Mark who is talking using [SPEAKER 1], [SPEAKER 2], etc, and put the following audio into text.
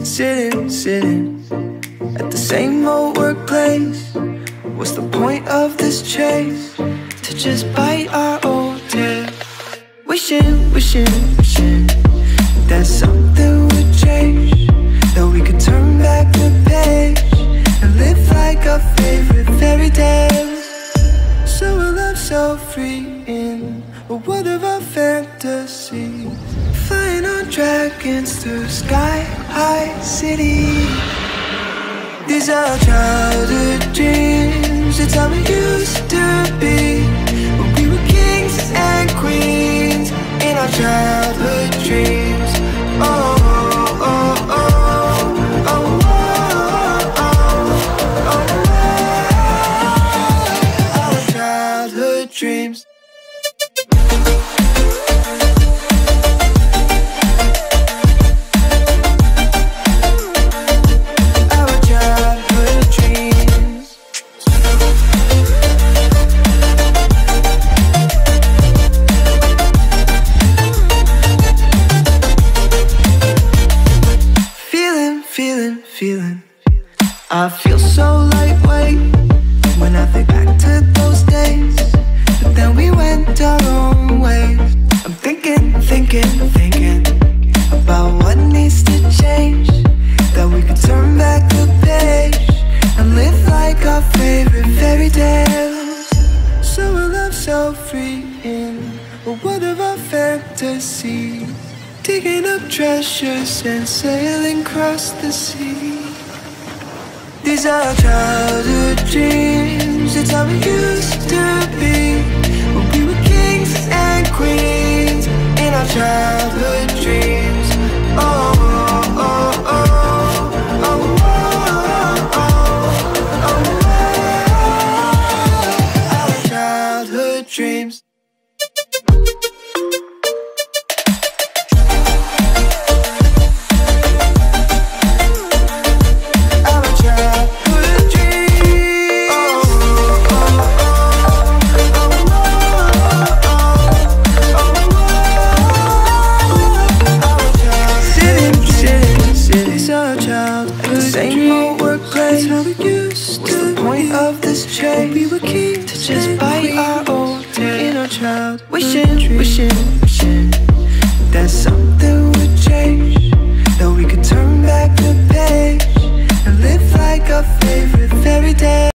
[SPEAKER 1] sitting at the same old workplace. What's the point of this chase? To just bite our old tail. Wishing that something would change, that we could turn back the page and live like our favorite fairy tales. So a love so free in a world of our fantasies, flying on dragons through sky-high cities. These are childhood dreams, it's how we used to be, when we were kings and queens in our childhood dreams. Oh, oh, oh, oh, oh, oh, oh, our childhood dreams. Feeling, I feel so lightweight when I think back to those days, but then we went our own ways. I'm thinking about what needs to change, that we could turn back the page and live like our favorite fairy tales. So a love so free in a world of our fantasy, digging up treasures and sailing across the sea. These are childhood dreams, it's how we used to be, when we were kings and queens in our childhood dreams. Oh, oh, oh, oh, oh, oh, oh, our childhood dreams. Same old workplace, how we used to. What's the point of this chase? We were keen to just bite our old tail in our child. Wishing that something would change, that we could turn back the page and live like our favorite fairy tale.